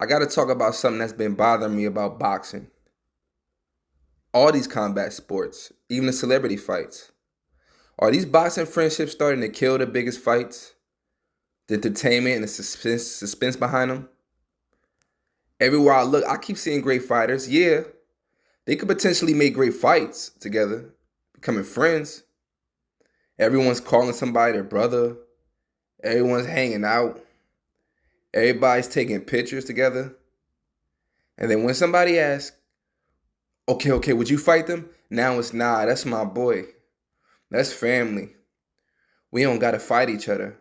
I got to talk about something that's been bothering me about boxing. All these combat sports, even the celebrity fights. Are these boxing friendships starting to kill the biggest fights? The entertainment and the suspense behind them? Everywhere I look, I keep seeing great fighters. Yeah, they could potentially make great fights together, becoming friends. Everyone's calling somebody their brother. Everyone's hanging out. Everybody's taking pictures together. And then when somebody asks, okay, would you fight them? Now it's nah, that's my boy. That's family. We don't gotta fight each other.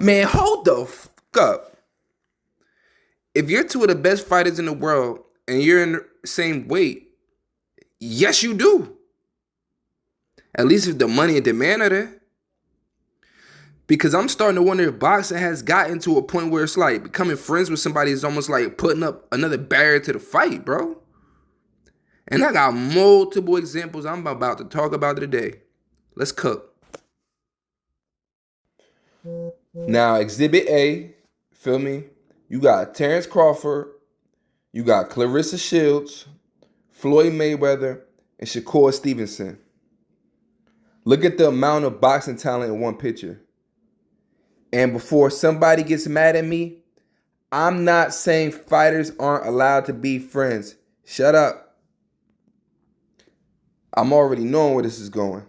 Man, hold the fuck up. If you're two of the best fighters in the world and you're in the same weight, yes, you do. At least if the money and demand are there. Because I'm starting to wonder if boxing has gotten to a point where it's like becoming friends with somebody is almost like putting up another barrier to the fight, bro. And I got multiple examples I'm about to talk about today. Let's cook. Now, Exhibit A, feel me? You got Terrence Crawford, you got Claressa Shields, Floyd Mayweather, and Shakur Stevenson. Look at the amount of boxing talent in one picture. And before somebody gets mad at me, I'm not saying fighters aren't allowed to be friends. Shut up. I'm already knowing where this is going.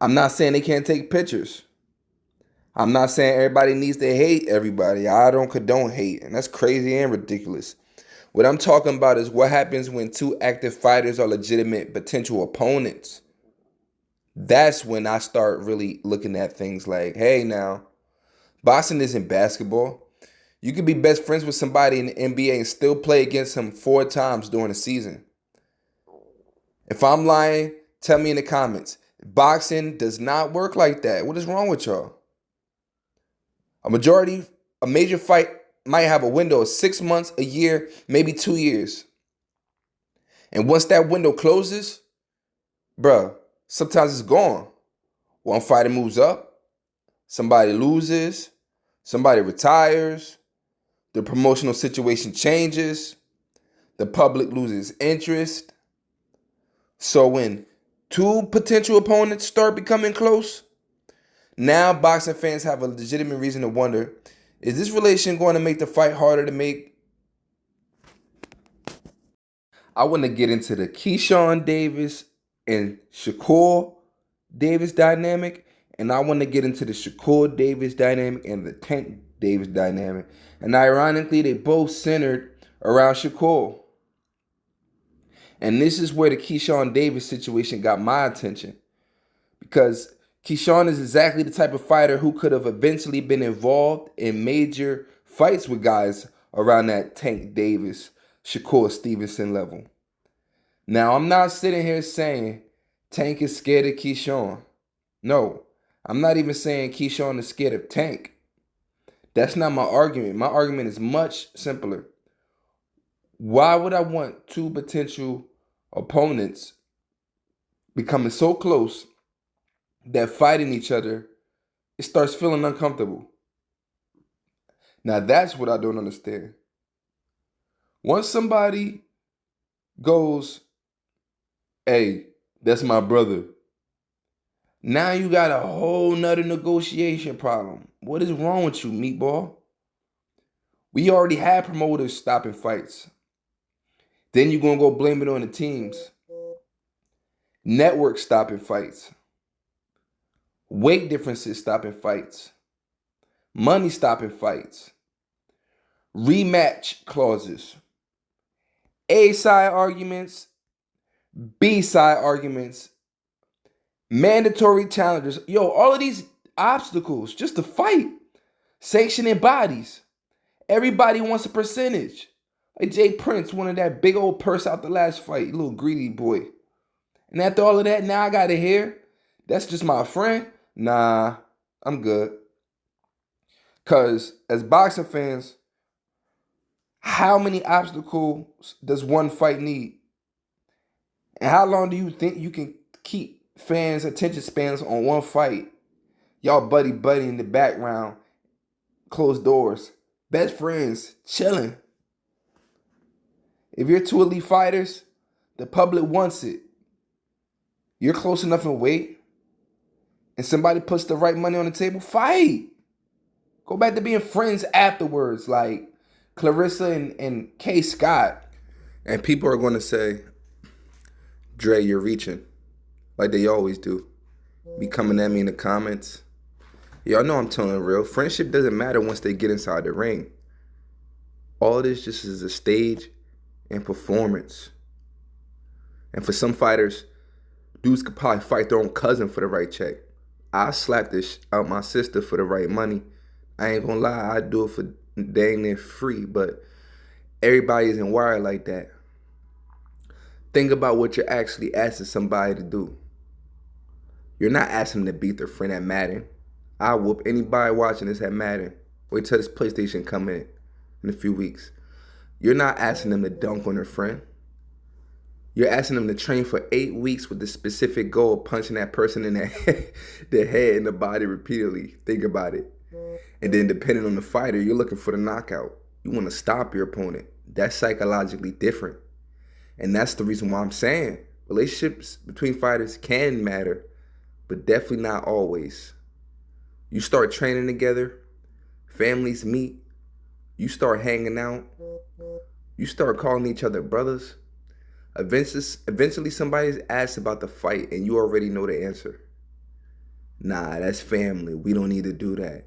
I'm not saying they can't take pictures. I'm not saying everybody needs to hate everybody. I don't condone hate, and that's crazy and ridiculous. What I'm talking about is what happens when two active fighters are legitimate potential opponents. That's when I start really looking at things like, hey now, boxing isn't basketball. You could be best friends with somebody in the NBA and still play against them 4 times during the season. If I'm lying, tell me in the comments. Boxing does not work like that. What is wrong with y'all? A major fight might have a window of 6 months, a year, maybe 2 years. And once that window closes, bruh, sometimes it's gone. One fighter moves up, somebody loses, somebody retires, the promotional situation changes, the public loses interest. So when two potential opponents start becoming close, now boxing fans have a legitimate reason to wonder, is this relation going to make the fight harder to make? I want to get into the Keyshawn Davis and Shakur Davis dynamic, and I want to get into the Shakur Davis dynamic and the Tank Davis dynamic. And ironically, they both centered around Shakur. And this is where the Keyshawn Davis situation got my attention. Because Keyshawn is exactly the type of fighter who could have eventually been involved in major fights with guys around that Tank Davis, Shakur Stevenson level. Now, I'm not sitting here saying Tank is scared of Keyshawn. No, I'm not even saying Keyshawn is scared of Tank. That's not my argument. My argument is much simpler. Why would I want two potential opponents becoming so close that fighting each other, it starts feeling uncomfortable? Now that's what I don't understand. Once somebody goes, hey, that's my brother, now you got a whole nother negotiation problem. What is wrong with you, meatball? We already had promoters stopping fights. Then you're going to go blame it on the teams. Network stopping fights. Weight differences stopping fights. Money stopping fights. Rematch clauses. A-side arguments. B-side arguments. Mandatory challenges. Yo, all of these obstacles just to fight. Sanctioning bodies. Everybody wants a percentage. Like Jay Prince wanted that big old purse out the last fight. Little greedy boy. And after all of that, now I gotta hear, that's just my friend? Nah, I'm good. Because as boxing fans, how many obstacles does one fight need? And how long do you think you can keep fans' attention spans on one fight? Y'all buddy in the background, closed doors, best friends, chilling. If you're two elite fighters, the public wants it. You're close enough in weight, and somebody puts the right money on the table, fight. Go back to being friends afterwards, like Claressa and Kaye Scott. And people are going to say, Dre, you're reaching, like they always do. Be coming at me in the comments. Y'all know I'm telling real. Friendship doesn't matter once they get inside the ring. All of this just is a stage and performance. And for some fighters, dudes could probably fight their own cousin for the right check. I slap this out my sister for the right money. I ain't gonna lie, I do it for dang near free, but everybody isn't wired like that. Think about what you're actually asking somebody to do. You're not asking them to beat their friend at Madden. I whoop anybody watching this at Madden. Wait till this PlayStation come in a few weeks. You're not asking them to dunk on their friend. You're asking them to train for 8 weeks with the specific goal of punching that person in their head and the body repeatedly. Think about it. And then depending on the fighter, you're looking for the knockout. You want to stop your opponent. That's psychologically different. And that's the reason why I'm saying relationships between fighters can matter, but definitely not always. You start training together, families meet, you start hanging out, you start calling each other brothers. Eventually somebody's asked about the fight and you already know the answer. Nah, that's family. We don't need to do that.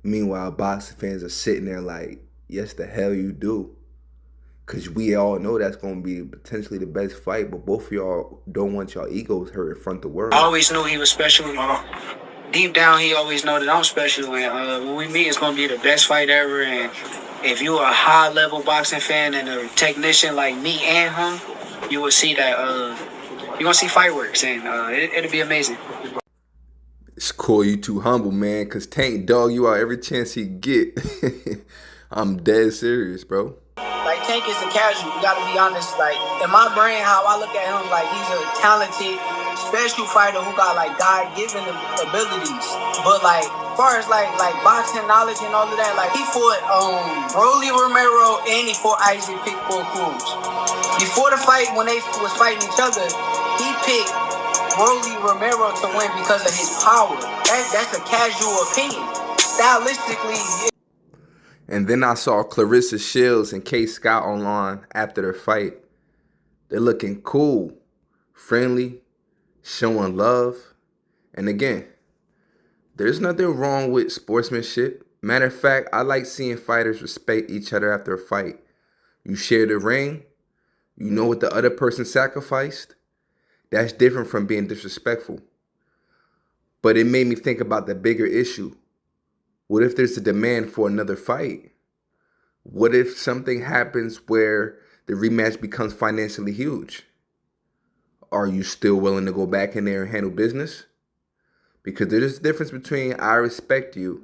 Meanwhile, boxing fans are sitting there like, yes, the hell you do. Because we all know that's going to be potentially the best fight, but both of y'all don't want y'all egos hurt in front of the world. I always knew he was special. Deep down, he always know that I'm special. And when we meet, it's going to be the best fight ever. And if you're a high-level boxing fan and a technician like me and him, you will see that you're going to see fireworks, and it'll be amazing. It's cool you too humble, man, because Tank dog you out every chance he get. I'm dead serious, bro. Like, Tank is a casual. You gotta be honest. Like, in my brain, how I look at him, like, he's a talented, special fighter who got, like, God-given abilities. But, like, as far as, like boxing knowledge and all of that, like, he fought Broly Romero and he fought Isaac Pitbull Cruz. Before the fight, when they was fighting each other, he picked Broly Romero to win because of his power. That's a casual opinion. Stylistically, And then I saw Claressa Shields and Kaye Scott online after their fight. They're looking cool, friendly, showing love. And again, there's nothing wrong with sportsmanship. Matter of fact, I like seeing fighters respect each other after a fight. You share the ring. You know what the other person sacrificed. That's different from being disrespectful. But it made me think about the bigger issue. What if there's a demand for another fight? What if something happens where the rematch becomes financially huge? Are you still willing to go back in there and handle business? Because there's a difference between I respect you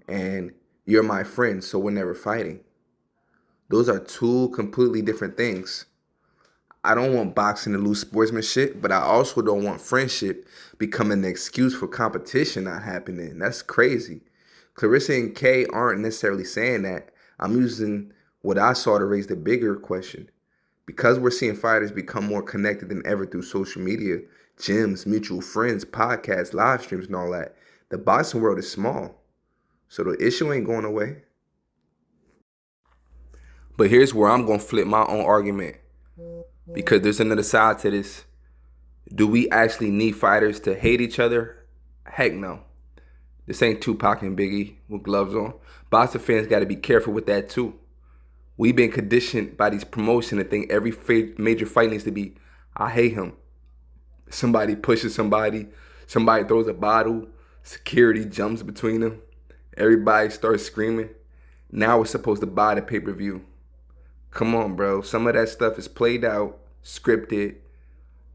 and you're my friend, so we're never fighting. Those are two completely different things. I don't want boxing to lose sportsmanship, but I also don't want friendship becoming an excuse for competition not happening. That's crazy. Claressa and Kaye aren't necessarily saying that. I'm using what I saw to raise the bigger question. Because we're seeing fighters become more connected than ever through social media, gyms, mutual friends, podcasts, live streams, and all that, the boxing world is small. So the issue ain't going away. But here's where I'm going to flip my own argument. Because there's another side to this. Do we actually need fighters to hate each other? Heck no. This ain't Tupac and Biggie with gloves on. Boxing fans got to be careful with that too. We've been conditioned by these promotions to think every major fight needs to be, I hate him. Somebody pushes somebody throws a bottle, security jumps between them, everybody starts screaming. Now we're supposed to buy the pay-per-view. Come on, bro. Some of that stuff is played out, scripted.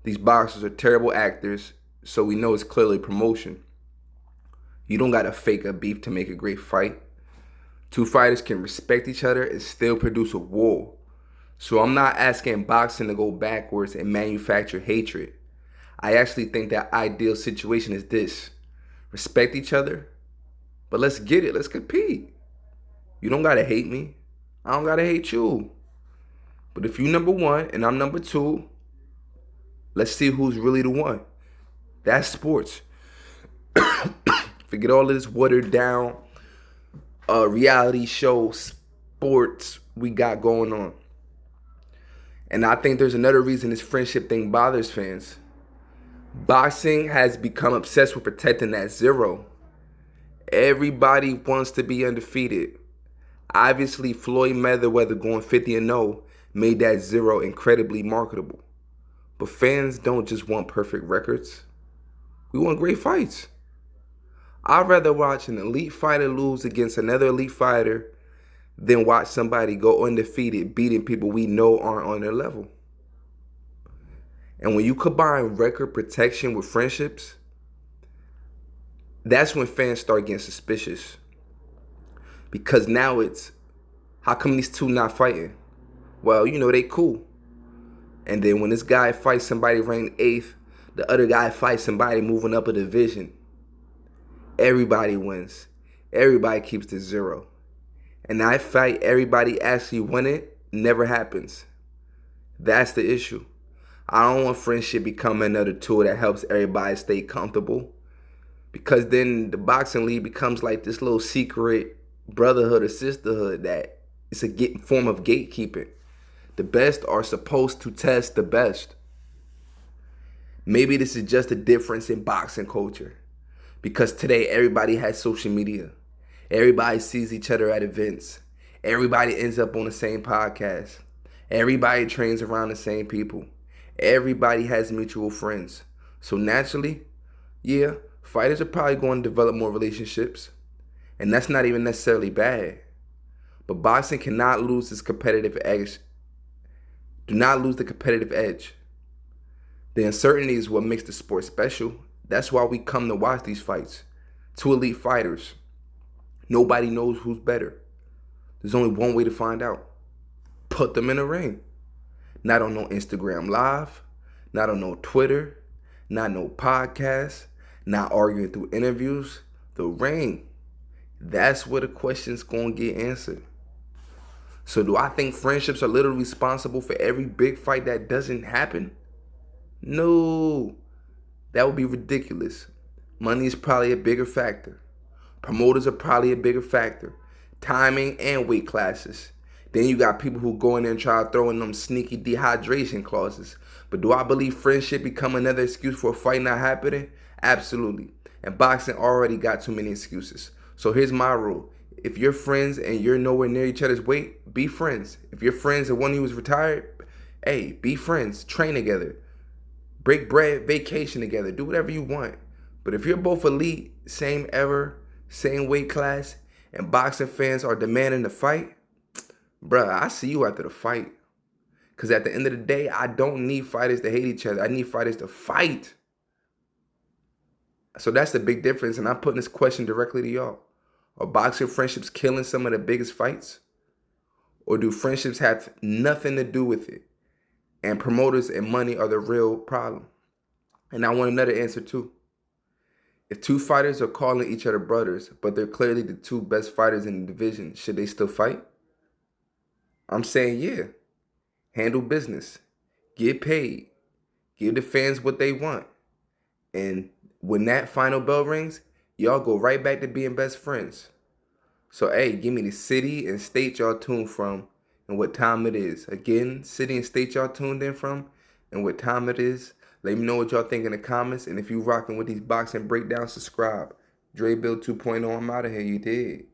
These boxers are terrible actors, so we know it's clearly promotion. You don't got to fake a beef to make a great fight. Two fighters can respect each other and still produce a war. So I'm not asking boxing to go backwards and manufacture hatred. I actually think that ideal situation is this. Respect each other, but let's get it. Let's compete. You don't gotta hate me. I don't gotta hate you. But if you number one and I'm number two, let's see who's really the one. That's sports. Forget all of this watered down reality show sports we got going on. And I think there's another reason this friendship thing bothers fans. Boxing has become obsessed with protecting that zero. Everybody wants to be undefeated. Obviously, Floyd Mayweather going 50-0 made that zero incredibly marketable. But fans don't just want perfect records. We want great fights. I'd rather watch an elite fighter lose against another elite fighter than watch somebody go undefeated beating people we know aren't on their level. And when you combine record protection with friendships, that's when fans start getting suspicious. Because now it's, how come these two not fighting? Well, they cool. And then when this guy fights somebody ranked 8th, the other guy fights somebody moving up a division. Everybody wins. Everybody keeps the zero. And that fight everybody actually winning never happens. That's the issue. I don't want friendship become another tool that helps everybody stay comfortable. Because then the boxing league becomes like this little secret brotherhood or sisterhood that it's a form of gatekeeping. The best are supposed to test the best. Maybe this is just a difference in boxing culture. Because today everybody has social media. Everybody sees each other at events. Everybody ends up on the same podcast. Everybody trains around the same people. Everybody has mutual friends. So naturally, yeah, fighters are probably going to develop more relationships. And that's not even necessarily bad. But boxing cannot lose its competitive edge. Do not lose the competitive edge. The uncertainty is what makes the sport special. That's why we come to watch these fights. Two elite fighters. Nobody knows who's better. There's only one way to find out. Put them in a ring. Not on no Instagram Live. Not on no Twitter. Not no podcast. Not arguing through interviews. The ring. That's where the question's going to get answered. So do I think friendships are literally responsible for every big fight that doesn't happen? No. That would be ridiculous. Money is probably a bigger factor. Promoters are probably a bigger factor. Timing and weight classes. Then you got people who go in there and try to throw in them sneaky dehydration clauses. But do I believe friendship become another excuse for a fight not happening? Absolutely. And boxing already got too many excuses. So here's my rule. If you're friends and you're nowhere near each other's weight, be friends. If you're friends and one of you is retired, hey, be friends. Train together. Break bread, vacation together. Do whatever you want. But if you're both elite, same era, same weight class, and boxing fans are demanding the fight, bruh, I see you after the fight. Because at the end of the day, I don't need fighters to hate each other. I need fighters to fight. So that's the big difference, and I'm putting this question directly to y'all. Are boxing friendships killing some of the biggest fights? Or do friendships have nothing to do with it? And promoters and money are the real problem? And I want another answer too. If two fighters are calling each other brothers, but they're clearly the two best fighters in the division, should they still fight? I'm saying yeah. Handle business. Get paid. Give the fans what they want. And when that final bell rings, y'all go right back to being best friends. So, hey, give me the city and state y'all tuned from and what time it is. Again, city and state y'all tuned in from and what time it is. Let me know what y'all think in the comments. And if you rocking with these boxing breakdowns, subscribe. Dre Bill 2.0, I'm out of here. You did.